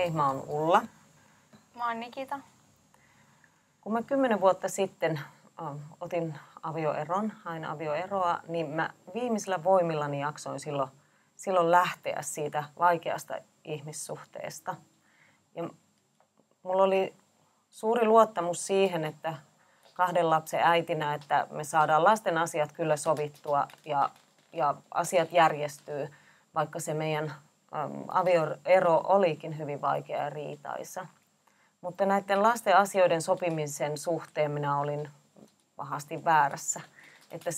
Hei, mä oon Ulla. Mä oon Nikita. Kun mä 10 vuotta sitten otin avioeron, hain avioeroa, niin mä viimeisillä voimillani jaksoin silloin lähteä siitä vaikeasta ihmissuhteesta. Ja mulla oli suuri luottamus siihen, että 2 lapsen äitinä, että me saadaan lasten asiat kyllä sovittua ja asiat järjestyy, vaikka se meidän avioero olikin hyvin vaikea ja riitaisa. Mutta näiden lasten asioiden sopimisen suhteen minä olin pahasti väärässä. Että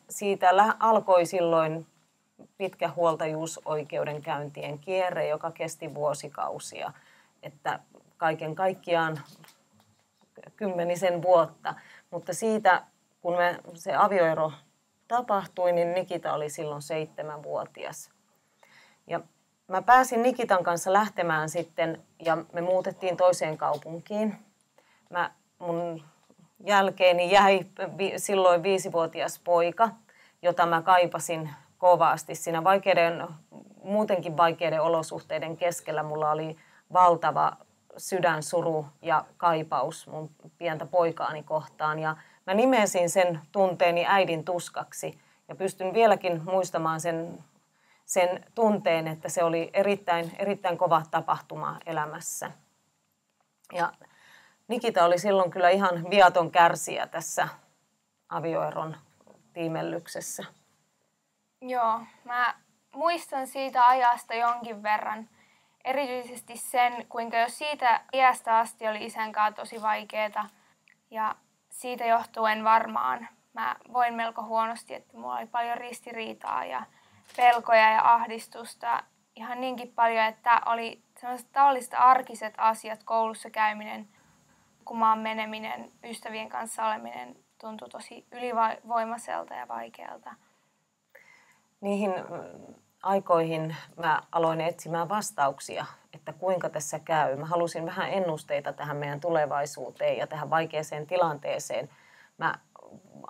siitä alkoi silloin pitkä huoltajuusoikeudenkäyntien kierre, joka kesti vuosikausia. Että kaiken kaikkiaan 10 vuotta. Mutta siitä, kun se avioero tapahtui, niin Nikita oli silloin 7-vuotias. Ja mä pääsin Nikitan kanssa lähtemään sitten ja me muutettiin toiseen kaupunkiin. Mun jälkeeni jäi silloin 5-vuotias poika, jota mä kaipasin kovasti. Siinä muutenkin vaikeiden olosuhteiden keskellä mulla oli valtava sydänsuru ja kaipaus mun pientä poikaani kohtaan. Ja mä nimesin sen tunteeni äidin tuskaksi ja pystyn vieläkin muistamaan sen tunteen, että se oli erittäin kova tapahtuma elämässä. Ja Nikita oli silloin kyllä ihan viaton kärsijä tässä avioeron tiimellyksessä. Joo, mä muistan siitä ajasta jonkin verran. Erityisesti sen, kuinka jo siitä iästä asti oli isän kanssa tosi vaikeeta. Ja siitä johtuen varmaan mä voin melko huonosti, että mulla oli paljon ristiriitaa ja pelkoja ja ahdistusta. Ihan niinkin paljon, että oli sellaiset tavalliset arkiset asiat, koulussa käyminen, nukkumaan meneminen, ystävien kanssa oleminen tuntui tosi ylivoimaiselta ja vaikealta. Niihin aikoihin mä aloin etsimään vastauksia, että kuinka tässä käy. Mä halusin vähän ennusteita tähän meidän tulevaisuuteen ja tähän vaikeaseen tilanteeseen. Mä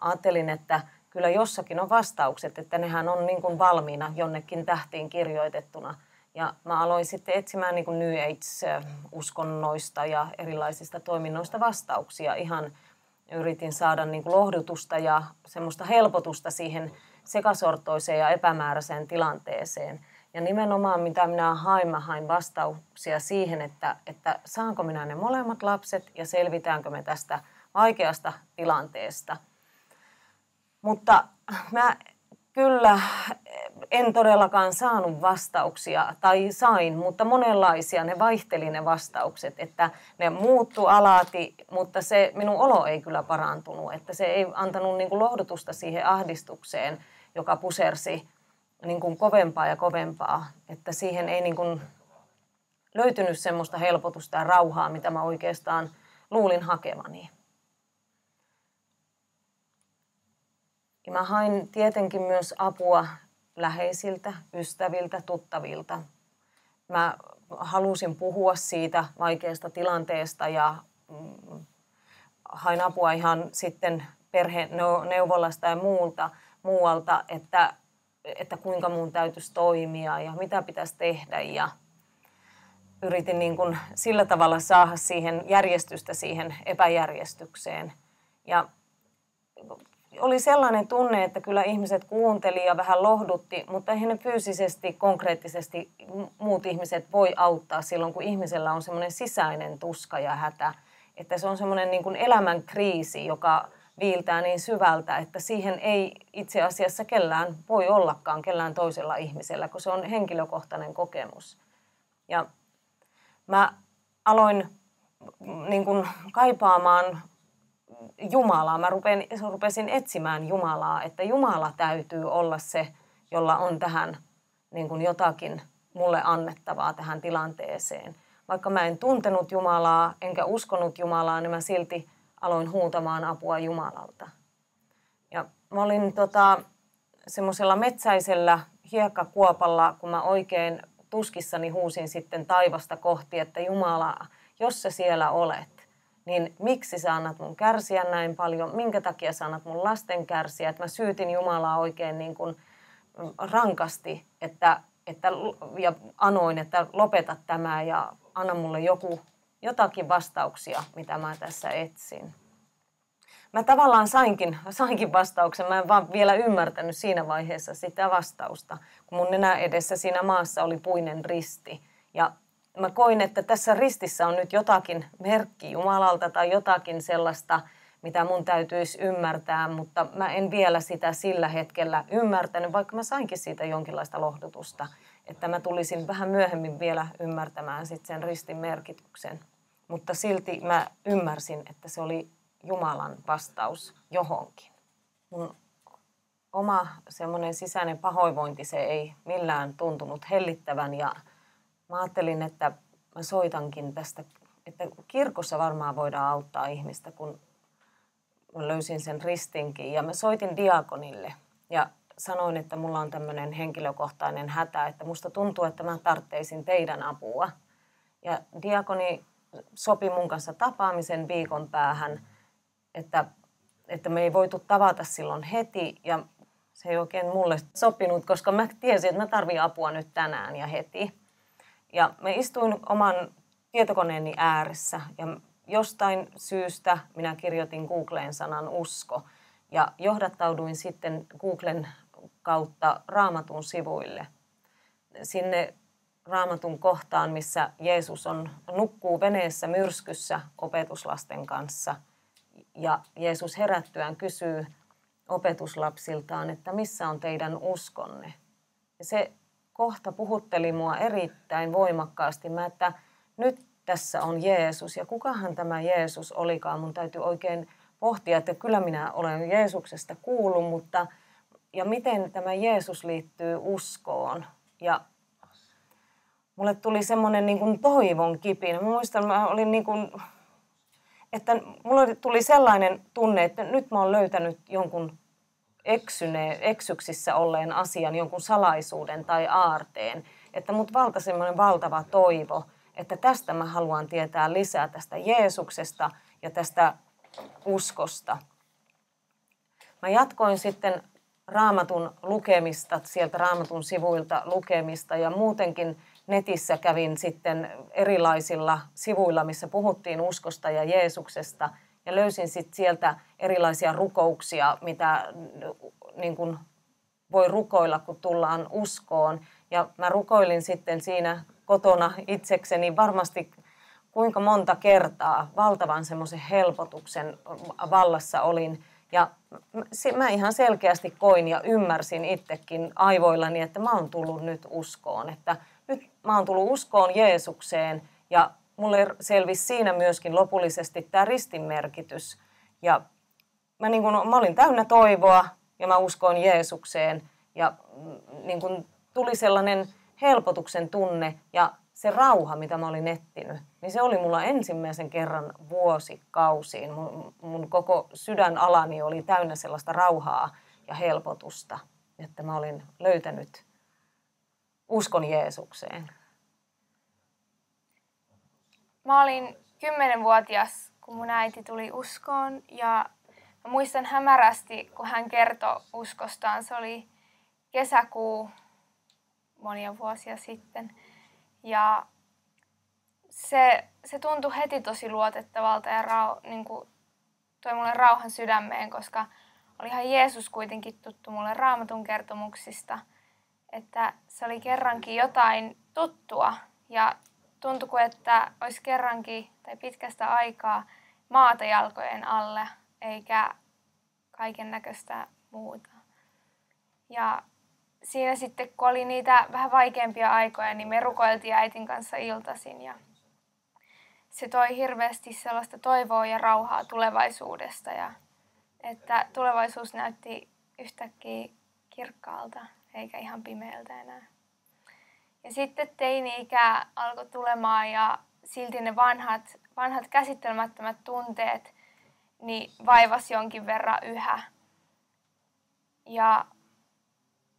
ajattelin, että kyllä jossakin on vastaukset, että nehän on niin kuin valmiina jonnekin tähtiin kirjoitettuna. Ja mä aloin sitten etsimään niin kuin New Age-uskonnoista ja erilaisista toiminnoista vastauksia. Ihan yritin saada niin kuin lohdutusta ja semmoista helpotusta siihen sekasortoiseen ja epämääräiseen tilanteeseen. Ja nimenomaan mitä minä hain vastauksia siihen, että saanko minä ne molemmat lapset ja selvitäänkö me tästä vaikeasta tilanteesta. Mutta mä kyllä en todellakaan saanut vastauksia, tai sain, mutta monenlaisia. Ne vaihteli ne vastaukset, että ne muuttu alati, mutta se minun olo ei kyllä parantunut. Että se ei antanut niin kuin lohdutusta siihen ahdistukseen, joka pusersi niin kuin kovempaa ja kovempaa. Että siihen ei niin kuin löytynyt semmoista helpotusta ja rauhaa, mitä mä oikeastaan luulin hakevani. Ja mä hain tietenkin myös apua läheisiltä, ystäviltä, tuttavilta. Mä halusin puhua siitä vaikeasta tilanteesta ja hain apua ihan sitten perheneuvolasta ja muualta, että kuinka mun täytyisi toimia ja mitä pitäisi tehdä. Ja yritin niin kuin sillä tavalla saada siihen järjestystä siihen epäjärjestykseen. Ja oli sellainen tunne, että kyllä ihmiset kuunteli ja vähän lohdutti, mutta eihän ne fyysisesti, konkreettisesti muut ihmiset voi auttaa silloin, kun ihmisellä on semmoinen sisäinen tuska ja hätä. Että se on semmoinen niin kuin elämän kriisi, joka viiltää niin syvältä, että siihen ei itse asiassa kellään voi ollakaan kellään toisella ihmisellä, kun se on henkilökohtainen kokemus. Ja mä aloin niin kuin kaipaamaan Jumalaa. Mä rupesin etsimään Jumalaa, että Jumala täytyy olla se, jolla on tähän niin kuin jotakin mulle annettavaa tähän tilanteeseen. Vaikka mä en tuntenut Jumalaa enkä uskonut Jumalaa, niin mä silti aloin huutamaan apua Jumalalta. Ja mä olin semmoisella metsäisellä hiekkakuopalla, kun mä oikein tuskissani huusin sitten taivasta kohti, että Jumala, jos sä siellä olet, niin miksi sä annat mun kärsiä näin paljon, minkä takia sä annat mun lasten kärsiä. Että mä syytin Jumalaa oikein niin kuin rankasti, että ja anoin, että lopeta tämä ja anna mulle jotakin vastauksia, mitä mä tässä etsin. Mä tavallaan sainkin vastauksen, mä en vaan vielä ymmärtänyt siinä vaiheessa sitä vastausta, kun mun nenä edessä siinä maassa oli puinen risti. Ja mä koin, että tässä ristissä on nyt jotakin merkki Jumalalta tai jotakin sellaista, mitä mun täytyisi ymmärtää, mutta mä en vielä sitä sillä hetkellä ymmärtänyt, vaikka mä sainkin siitä jonkinlaista lohdutusta, että mä tulisin vähän myöhemmin vielä ymmärtämään sit sen ristin merkityksen. Mutta silti mä ymmärsin, että se oli Jumalan vastaus johonkin. Mun oma semmoinen sisäinen pahoinvointi, se ei millään tuntunut hellittävän ja mä ajattelin, että mä soitankin tästä, että kirkossa varmaan voidaan auttaa ihmistä, kun mä löysin sen ristinkin. Ja mä soitin diakonille ja sanoin, että mulla on tämmöinen henkilökohtainen hätä, että musta tuntuu, että mä tarvitsin teidän apua. Ja diakoni sopi mun kanssa tapaamisen viikon päähän, että me ei voitu tavata silloin heti ja se ei oikein mulle sopinut, koska mä tiesin, että mä tarvitsen apua nyt tänään ja heti. Ja mä istuin oman tietokoneeni ääressä ja jostain syystä minä kirjoitin Googleen sanan usko ja johdattauduin sitten Googlen kautta Raamatun sivuille. Sinne Raamatun kohtaan, missä Jeesus nukkuu veneessä myrskyssä opetuslasten kanssa. Ja Jeesus herättyään kysyy opetuslapsiltaan, että missä on teidän uskonne. Ja se kohta puhutteli mua erittäin voimakkaasti. Että nyt tässä on Jeesus ja kukahan tämä Jeesus olikaan. Mun täytyy oikein pohtia, että kyllä minä olen Jeesuksesta kuullut, mutta ja miten tämä Jeesus liittyy uskoon. Ja mulle tuli semmoinen niin kuin toivon kipinä. Mä muistan, mä olin niin kuin, että mulle tuli sellainen tunne, että nyt mä oon löytänyt jonkun eksyksissä olleen asian, jonkun salaisuuden tai aarteen. Että mut valta semmoinen valtava toivo, että tästä mä haluan tietää lisää tästä Jeesuksesta ja tästä uskosta. Mä jatkoin sitten Raamatun lukemista, sieltä Raamatun sivuilta lukemista ja muutenkin netissä kävin sitten erilaisilla sivuilla, missä puhuttiin uskosta ja Jeesuksesta ja löysin sitten sieltä erilaisia rukouksia, mitä niin kuin voi rukoilla, kun tullaan uskoon. Ja mä rukoilin sitten siinä kotona itsekseni varmasti kuinka monta kertaa valtavan semmoisen helpotuksen vallassa olin. Ja mä ihan selkeästi koin ja ymmärsin itsekin aivoillani, että mä oon tullut nyt uskoon. Että nyt mä oon tullut uskoon Jeesukseen ja mulle selvisi siinä myöskin lopullisesti tämä ristin merkitys. Ja mä olin täynnä toivoa ja mä uskoin Jeesukseen ja niin kun tuli sellainen helpotuksen tunne ja se rauha, mitä mä olin etsinyt, niin se oli mulla ensimmäisen kerran vuosikausiin. Mun koko sydänalani oli täynnä sellaista rauhaa ja helpotusta, että mä olin löytänyt uskon Jeesukseen. Mä olin 10-vuotias, kun mun äiti tuli uskoon ja mä muistan hämärästi, kun hän kertoi uskostaan. Se oli kesäkuu monia vuosia sitten. Ja se tuntui heti tosi luotettavalta ja niin kuin toi mulle rauhan sydämeen, koska olihan Jeesus kuitenkin tuttu mulle Raamatun kertomuksista. Että se oli kerrankin jotain tuttua ja tuntui kuin, että olisi kerrankin tai pitkästä aikaa maata jalkojen alle eikä kaiken näköistä muuta. Ja siinä sitten, kun oli niitä vähän vaikeampia aikoja, niin me rukoiltiin äitin kanssa iltaisin ja se toi hirveästi sellaista toivoa ja rauhaa tulevaisuudesta ja että tulevaisuus näytti yhtäkkiä kirkkaalta eikä ihan pimeältä enää. Ja sitten teini-ikä alkoi tulemaan ja silti ne vanhat käsittelemättömät tunteet niin vaivasi jonkin verran yhä. Ja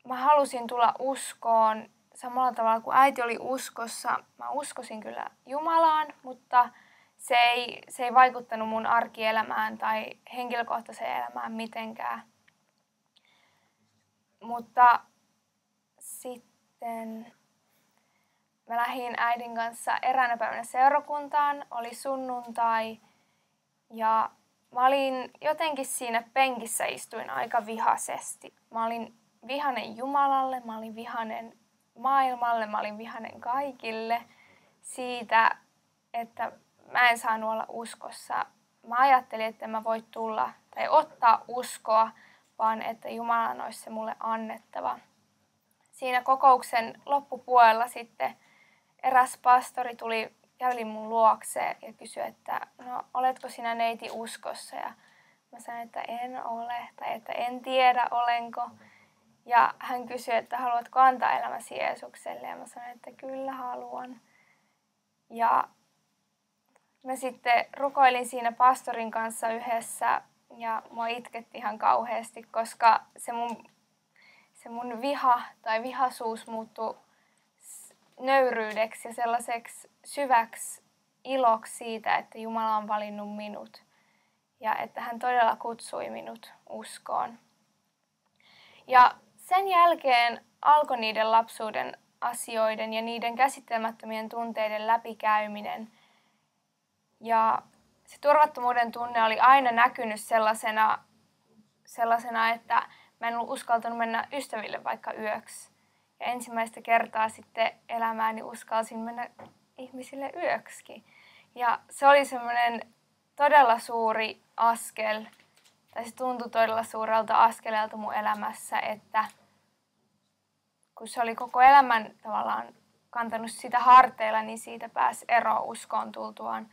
mä halusin tulla uskoon samalla tavalla kuin äiti oli uskossa. Mä uskosin kyllä Jumalaan, mutta se ei vaikuttanut mun arkielämään tai henkilökohtaiseen elämään mitenkään. Mutta sitten mä lähdin äidin kanssa eräänä päivänä seurakuntaan, oli sunnuntai ja mä olin jotenkin siinä penkissä istuin aika vihaisesti. Mä olin vihanen Jumalalle, mä olin vihanen maailmalle, mä olin vihanen kaikille siitä, että mä en saanut olla uskossa. Mä ajattelin, että mä voi tulla tai ottaa uskoa, vaan että Jumalan olisi se mulle annettava. Siinä kokouksen loppupuolella sitten eräs pastori käveli mun luokse ja kysyi, että no oletko sinä neiti uskossa? Ja mä sanoin, että en ole tai että en tiedä olenko. Ja hän kysyi, että haluatko antaa elämäsi Jeesukselle? Ja mä sanoin, että kyllä haluan. Ja mä sitten rukoilin siinä pastorin kanssa yhdessä ja mua itketti ihan kauheasti, koska se mun viha tai vihaisuus muuttui nöyryydeksi ja sellaiseksi syväksi iloksi siitä, että Jumala on valinnut minut ja että hän todella kutsui minut uskoon. Ja sen jälkeen alkoi niiden lapsuuden asioiden ja niiden käsittelemättömien tunteiden läpikäyminen. Ja se turvattomuuden tunne oli aina näkynyt sellaisena, että mä en ollut uskaltanut mennä ystäville vaikka yöksi. Ja ensimmäistä kertaa sitten elämääni uskalsin mennä ihmisille yöksikin. Ja se oli semmoinen todella suuri askel, tai se tuntui todella suurelta askeleelta mun elämässä, että kun se oli koko elämän tavallaan kantanut sitä harteilla, niin siitä pääsi eroon uskoon tultuaan.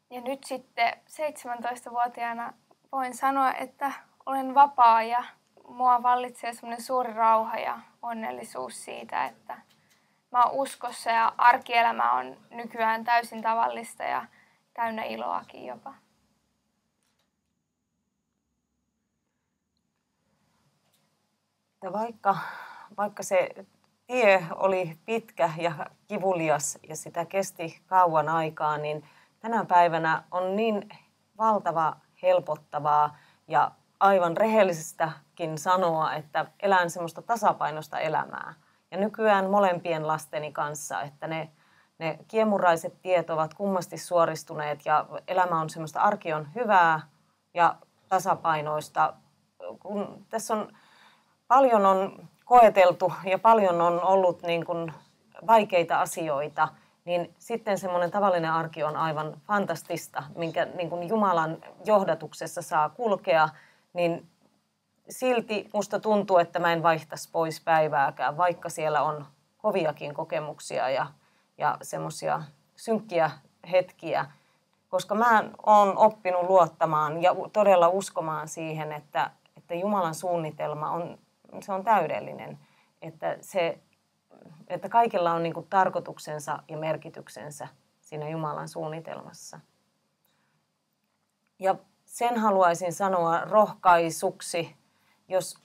Ja nyt sitten 17-vuotiaana voin sanoa, että olen vapaa ja mua vallitsee semmoinen suuri rauha ja onnellisuus siitä, että mä oon uskossa ja arkielämä on nykyään täysin tavallista ja täynnä iloakin jopa. Vaikka se tie oli pitkä ja kivulias ja sitä kesti kauan aikaa, niin tänä päivänä on niin valtava helpottavaa ja aivan rehellisestäkin sanoa, että elän semmoista tasapainoista elämää. Ja nykyään molempien lasteni kanssa, että ne kiemuraiset tiet ovat kummasti suoristuneet ja elämä on semmoista, arki on hyvää ja tasapainoista. Kun tässä on paljon on koeteltu ja paljon on ollut niin kuin vaikeita asioita, niin sitten semmoinen tavallinen arki on aivan fantastista, minkä niin kuin Jumalan johdatuksessa saa kulkea, niin silti musta tuntuu, että mä en vaihtaisi pois päivääkään, vaikka siellä on koviakin kokemuksia ja semmoisia synkkiä hetkiä, koska mä oon oppinut luottamaan ja todella uskomaan siihen, että Jumalan suunnitelma on täydellinen, että kaikilla on niin kuin tarkoituksensa ja merkityksensä siinä Jumalan suunnitelmassa. Ja sen haluaisin sanoa rohkaisuksi, jos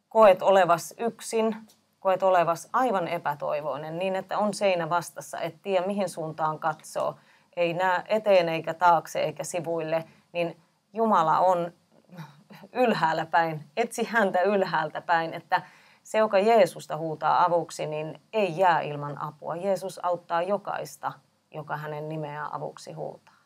koet olevas yksin, koet olevas aivan epätoivoinen, niin että on seinä vastassa, et tiedä mihin suuntaan katsoo, ei näe eteen eikä taakse eikä sivuille, niin Jumala on ylhäällä päin, etsi häntä ylhäältä päin, että se, joka Jeesusta huutaa avuksi, niin ei jää ilman apua. Jeesus auttaa jokaista, joka hänen nimeään avuksi huutaa.